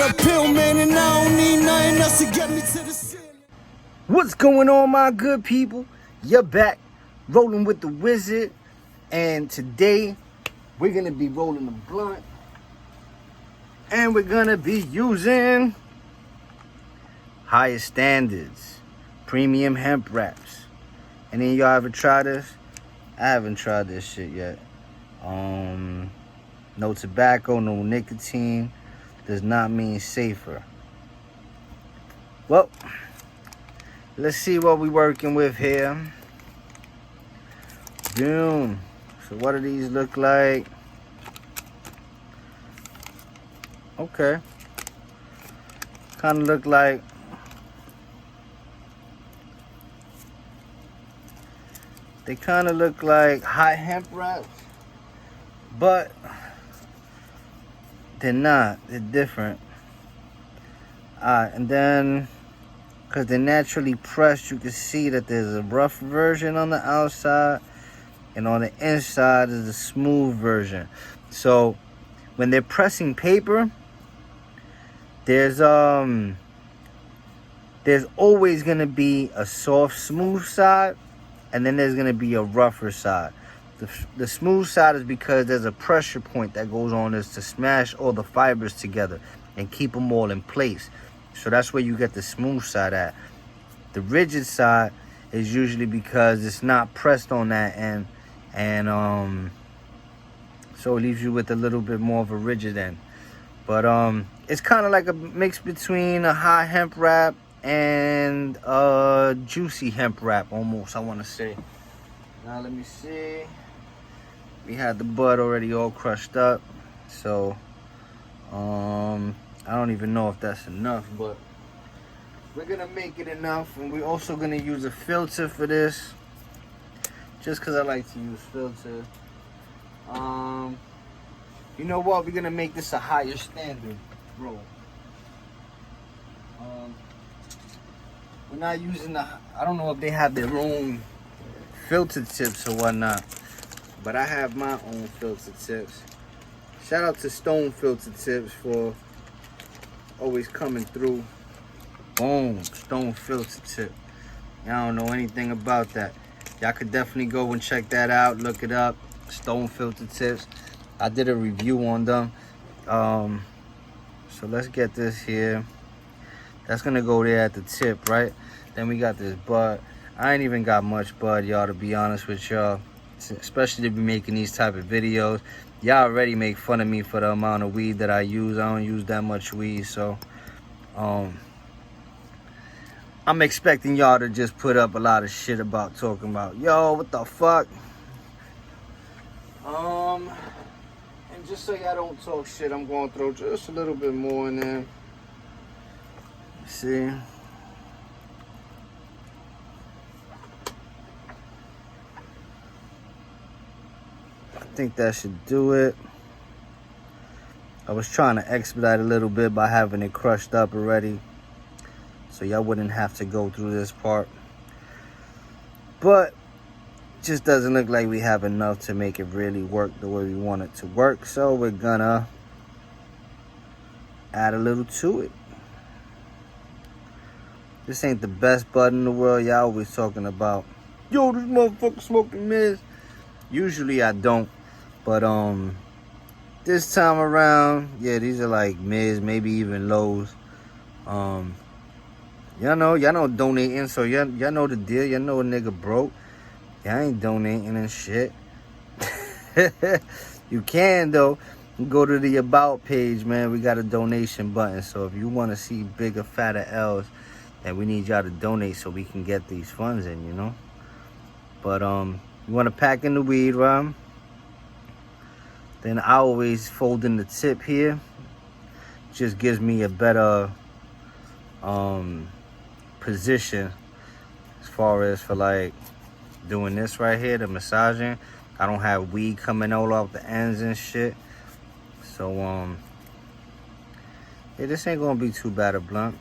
a pill, man, and I don't need nothing else to get me to the ceiling. What's going on, my good people? You're back rolling with the wizard, and today we're gonna be rolling a blunt, and we're gonna be using Higher Standards premium hemp wraps. Any of y'all ever try this? I haven't tried this shit yet. No tobacco, no nicotine, does not mean safer. Well, let's see what we're working with here. Boom. So what do these look like? Okay. Kind of look like they kind of look like hot hemp wraps, but they're not. They're different. And then, because they're naturally pressed, you can see that there's a rough version on the outside, and on the inside is a smooth version. So when they're pressing paper, there's always gonna be a soft, smooth side, and then there's gonna be a rougher side. The smooth side is because there's a pressure point that goes on this to smash all the fibers together and keep them all in place. So that's where you get the smooth side at. The rigid side is usually because it's not pressed on that end, and so it leaves you with a little bit more of a rigid end. But it's kind of like a mix between a hot hemp wrap and a juicy hemp wrap, almost, I want to say. Now let me see. We had the bud already all crushed up, so I don't even know if that's enough, but we're gonna make it enough. And we're also gonna use a filter for this, just because I like to use filter. You know what, we're gonna make this a higher standard roll. We're not using I don't know if they have their own filter tips or whatnot, but I have my own filter tips. Shout out to Stone Filter Tips for always coming through. Boom, Stone Filter Tip. Y'all don't know anything about that. Y'all could definitely go and check that out. Look it up, Stone Filter Tips. I did a review on them. So let's get this here. That's gonna go there at the tip, right? Then we got this bud. I ain't even got much bud, y'all, to be honest with y'all. Especially to be making these type of videos. Y'all already make fun of me for the amount of weed that I use. I don't use that much weed, so I'm expecting y'all to just put up a lot of shit about talking about, yo, what the fuck? And just so y'all don't talk shit, I'm gonna throw just a little bit more in there. See? I think that should do it. I was trying to expedite a little bit by having it crushed up already, so y'all wouldn't have to go through this part. But it just doesn't look like we have enough to make it really work the way we want it to work, so we're gonna add a little to it. This ain't the best bud in the world. Y'all always talking about, yo, this motherfucker smoking Miz. Usually I don't, but this time around, yeah, these are like Miz, maybe even lows. Y'all know donating, so y'all know the deal. Y'all know a nigga broke. Y'all ain't donating and shit. You can though. Go to the About page, man. We got a donation button, so if you want to see bigger, fatter L's, and we need y'all to donate so we can get these funds in, you know. But you want to pack in the weed, right? Then I always fold in the tip here. Just gives me a better position as far as for like doing this right here, the massaging. I don't have weed coming all off the ends and shit. So yeah, this ain't gonna be too bad a blunt.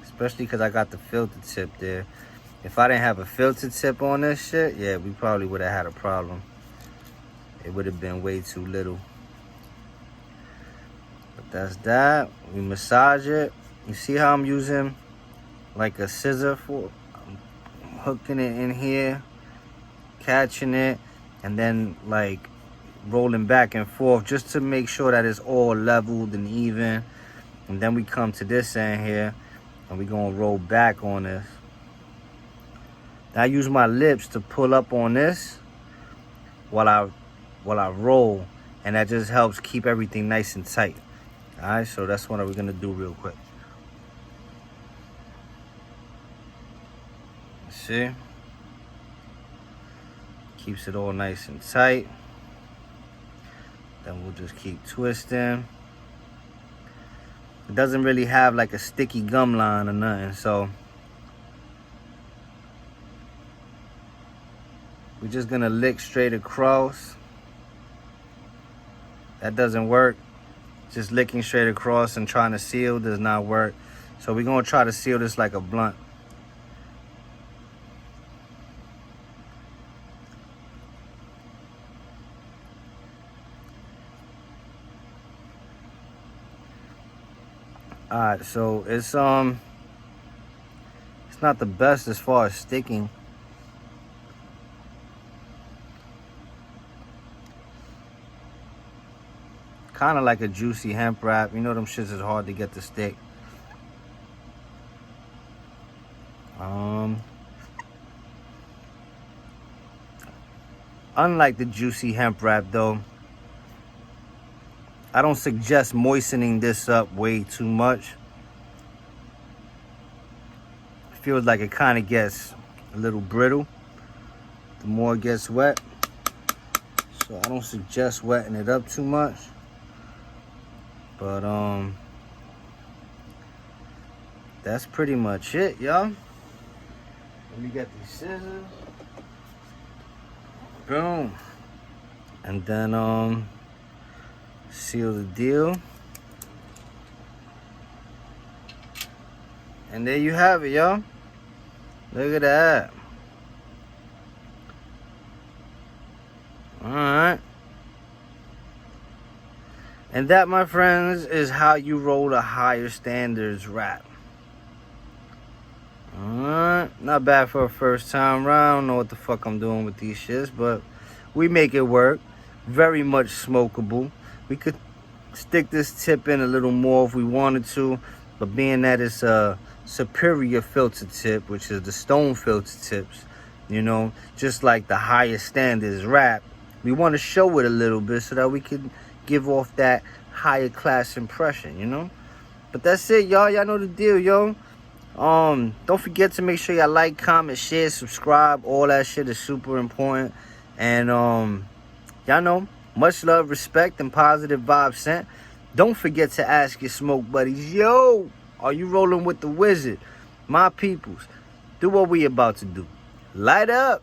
Especially because I got the filter tip there. If I didn't have a filter tip on this shit, yeah, we probably would have had a problem. It would have been way too little. But that's that. We massage it. You see how I'm using like a scissor for I'm hooking it in here, catching it, and then like rolling back and forth just to make sure that it's all leveled and even. And then we come to this end here and we're gonna roll back on this. Now I use my lips to pull up on this while I roll, and that just helps keep everything nice and tight. All right, so that's what we're gonna do real quick. See? Keeps it all nice and tight. Then we'll just keep twisting. It doesn't really have like a sticky gum line or nothing, so we're just gonna lick straight across. That doesn't work. Just licking straight across and trying to seal does not work. So we're gonna try to seal this like a blunt. All right, so it's not the best as far as sticking. Kind of like a juicy hemp wrap. You know them shits is hard to get to stick. Unlike the juicy hemp wrap though, I don't suggest moistening this up way too much. It feels like it kind of gets a little brittle the more it gets wet. So I don't suggest wetting it up too much. But that's pretty much it, y'all. Let me get these scissors. Boom. And then seal the deal. And there you have it, y'all. Look at that. All right. And that, my friends, is how you roll a higher standards wrap. Alright, not bad for a first time round. I don't know what the fuck I'm doing with these shits, but we make it work. Very much smokable. We could stick this tip in a little more if we wanted to, but being that it's a superior filter tip, which is the stone filter tips, you know, just like the higher standards wrap, we want to show it a little bit so that we can give off that higher class impression, you know. But that's it, y'all. Y'all know the deal, yo. Don't forget to make sure y'all like, comment, share, subscribe. All that shit is super important. And y'all know, much love, respect, and positive vibes sent. Don't forget to ask your smoke buddies, yo, are you rolling with the wizard? My peoples, do what we about to do. Light up.